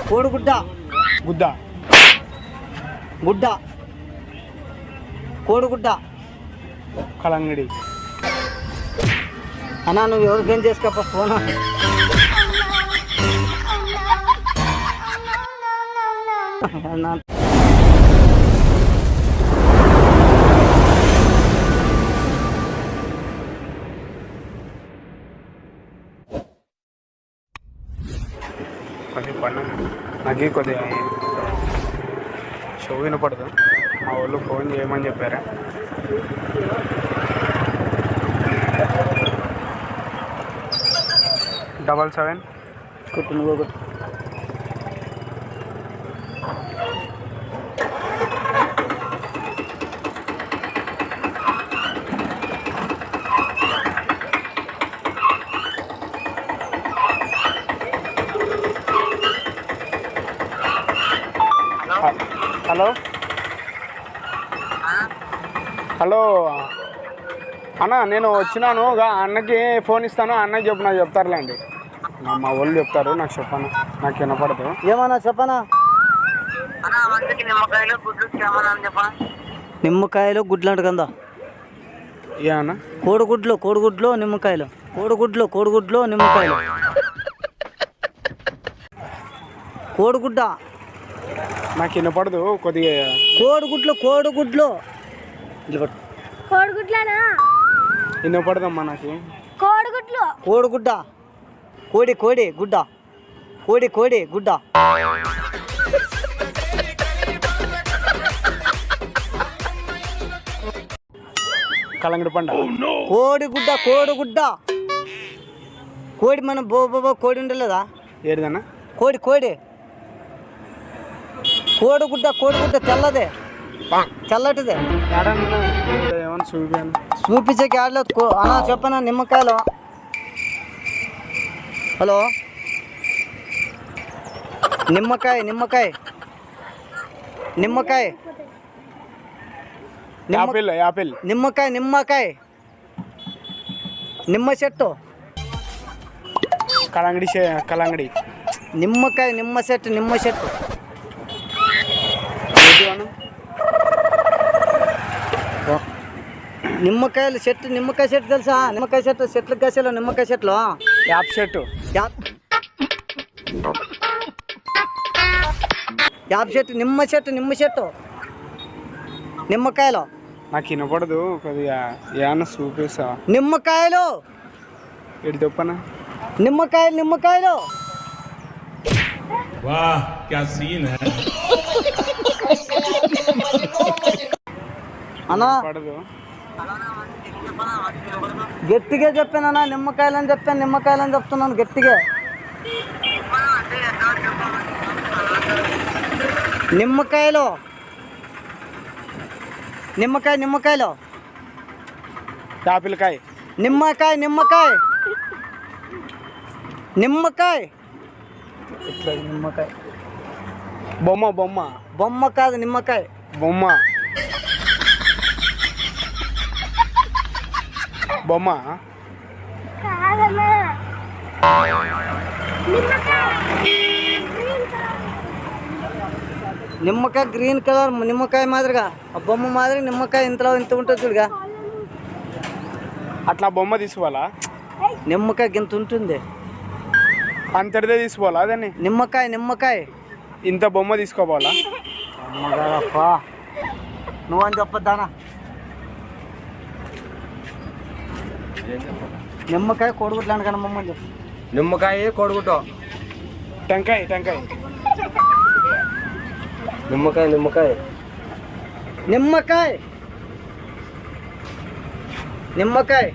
కోడిగుడ్డ. గుద్ద. గుడ్డ. కోడిగుడ్డ. కలంగడి. అన్నా నువ్వు ఎవరికేం చేసుకోప ఫోన్. కొద్దిగా పన్ను నాకు కొద్దిగా షో వినపడదు. మా వాళ్ళు ఫోన్ చేయమని చెప్పారా. డబల్ 7 కొట్టు నువ్వు కొట్టు. హలో హలో అన్న, నేను వచ్చినాను. అన్నకి ఫోన్ ఇస్తాను, అన్నకి చెప్పు. నాకు చెప్తారులేండి, మా వాళ్ళు చెప్తారు. నాకు చెప్పాను, నాకు వినపడదు. ఏమన్నా చెప్పనా? నిమ్మకాయలు గుడ్లు అంట కదా. ఏమన్నా? కోడిగుడ్లు కోడిగుడ్లు నిమ్మకాయలు. కోడిగుడ్లు కోడిగుడ్లు నిమ్మకాయలు. కోడిగుడ్డ. నాకు వినపడదు కొద్దిగా. కోడిగుడ్లు కోడిగుడ్లు. కోడిగుడ్లనా? వినపడదమ్మా నాకు. కోడిగుడ్లు. కోడిగుడ్డ. కోడి కోడి గుడ్డ. కోడి కోడి గుడ్డ. కలంగడి పంట. కోడిగుడ్డ కోడిగుడ్డ. కోడి మనం కోడి ఉండలేదా? ఏదన్నా? కోడి కోడి. కోడిగుడ్డ కోడిగుడ్డ తెల్లదే, తెల్లటిదే. ఏమన్నా చూపాను. చూపించే ఆడలేదు అన్నా. చెప్పనా? నిమ్మకాయలు. హలో, నిమ్మకాయ నిమ్మకాయ నిమ్మకాయ యాపిల్ యాపిల్. నిమ్మకాయ నిమ్మకాయ. నిమ్మ చెట్టు. కలంగడి కలంగడి. నిమ్మకాయ నిమ్మ చెట్టు. నిమ్మ చెట్టు. నిమ్మకాయలు చెట్టు. నిమ్మకాయ చెట్టు తెలుసా? నిమ్మకాయ చెట్టు. చెట్లు గసలు నిమ్మకాయ చెట్లు. యాప్ చెట్టు. యాప్ చెట్టు. నిమ్మ చెట్టు. నిమ్మ చెట్టు. నిమ్మకాయలు. నాకు వినపడదు కొద్దిగా. ఏమన్నా చూపిస్తా? నిమ్మకాయలు. ఎటు చెప్పనా? నిమ్మకాయలు నిమ్మకాయలు. వాహ్ క్యా సీన్ హై. అన్నా పడదు. గట్టిగా చెప్పానన్నా. నిమ్మకాయలు అని చెప్పాను. నిమ్మకాయలు అని చెప్తున్నాను గట్టిగా. నిమ్మకాయలు. నిమ్మకాయ నిమ్మకాయలు. యాపిల్కాయ. నిమ్మకాయ నిమ్మకాయ. నిమ్మకాయ. ఇట్లా నిమ్మకాయ. బొమ్మ బొమ్మ. బొమ్మ కాదు నిమ్మకాయ. బొమ్మ బొమ్మ. కాదన్నా. నిమ్మకాయ గ్రీన్ కలర్. నిమ్మకాయ మాదిరిగా ఆ బొమ్మ మాదిరి నిమ్మకాయ ఇంతలో ఇంత ఉంటుంది చూడుగా. అట్లా బొమ్మ తీసుకోవాలా? నిమ్మకాయ ఇంత ఉంటుంది. అంతటిదే తీసుకోవాలా దాన్ని? నిమ్మకాయ నిమ్మకాయ. ఇంత బొమ్మ తీసుకోవాలా? అమ్మగారప్పా, నువ్వని చెప్పొద్దానా? నిమ్మకాయ కోడిగుడ్లు అనగానే మమ్మల్ని చెప్పు. నిమ్మకాయ కోడిగుడ్డ. టెంకాయ టెంకాయ. నిమ్మకాయ నిమ్మకాయ. నిమ్మకాయ నిమ్మకాయ.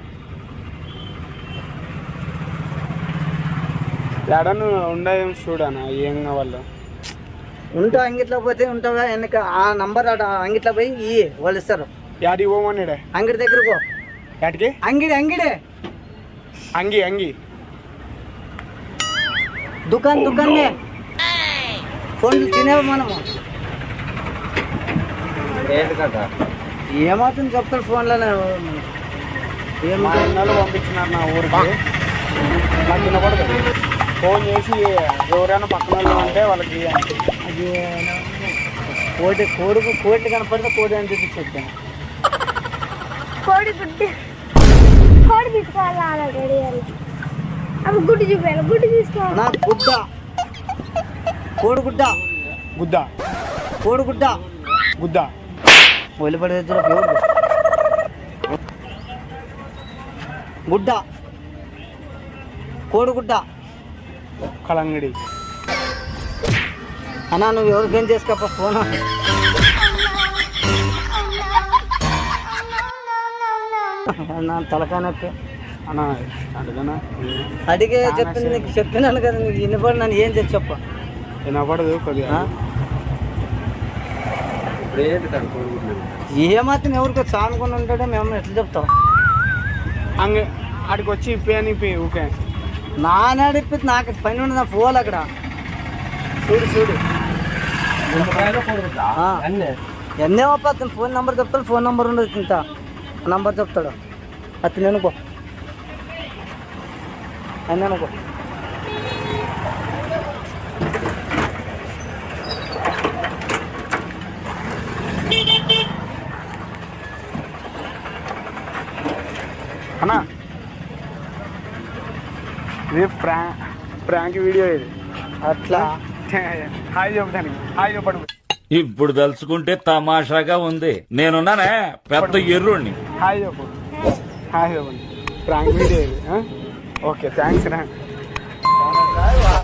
ఎడను ఉండేం చూడనా ఏం కావాలో. ఉంటా అంగిట్లో పోతే ఉంటావా? వెనక ఆ నంబర్ అంగిట్లో పోయి ఇయ్యి, వాళ్ళు ఇస్తారు. యాడికి పోమన్నాడే? అంగిడి దగ్గరకు. యాటికి? అంగిడి అంగిడే. అంగి అంగి. దుకాన్ దుకాన్నే. ఫోన్లు తినేవా మనము? ఏమవుతుంది చెప్తాడు ఫోన్లోనే. మా ఇన్నాళ్ళు పంపించినారు నా ఊరికి. నాకు వినపడదు. ఫోన్ చేసి ఎవరైనా పక్కన వాళ్ళు ఉంటే వాళ్ళకి అది కోడి కనపడితే కోడి అని చెప్పి చెప్పాను. కోడి గుడ్డు కోడి తీసుకోవాలి రెడీ అవి గుడ్డు చూపాను గుడ్డు తీసుకోవాలి నా గుడ్డ కోడిగుడ్డ గుద్ద కోడిగుడ్డ గుద్ద ఒలిపడే గుడ్డ కోడిగుడ్డ. కలంగడి. అన్నా నువ్వు ఎవరికేం చేసుకోప ఫోన్. నా తలకానొప్పి అన్న అడగనా అడిగే చెప్పింది నీకు చెప్పినాను కదా, నీకు వినపడి నన్ను ఏం చేసి చెప్ప వినపడదు కొద్దిగా. ఇప్పుడు ఏంటి సార్ కోడిగుడ్లు? ఏమాత్రం ఎవరికి చానుకొని ఉంటాడో మేము ఎట్లా చెప్తాం. అంగ ఆడికి వచ్చి ఇప్పి అని ఇప్పి ఓకే. నాడిప్పి నాకు పని ఉండదు, నా ఫోన్ అక్కడ చూడు నిమ్మకాయలు కోడిగుడ్లా? ఆ. అన్నీ ఎన్నే అతను ఫోన్ నెంబర్ చెప్తాడు, ఫోన్ నెంబర్ ఉండదు ఇంత నంబర్ చెప్తాడు అతను అనుకో అన్నీ అనుకో. అన్నా ఇది ప్రాంక్ వీడియో ఇది. అట్లా హాయ్ చెప్పడానికి హాయ్ చెప్పడు. ఇప్పుడు తలుచుకుంటే తమాషాగా ఉంది. నేనున్నానే పెద్ద ఎర్రుణ్ణి. హాయ్ చెప్పు హాయ్ చెప్పండి. ప్రాంక్ వీడియో ఇది. ఓకే థ్యాంక్స్ రా.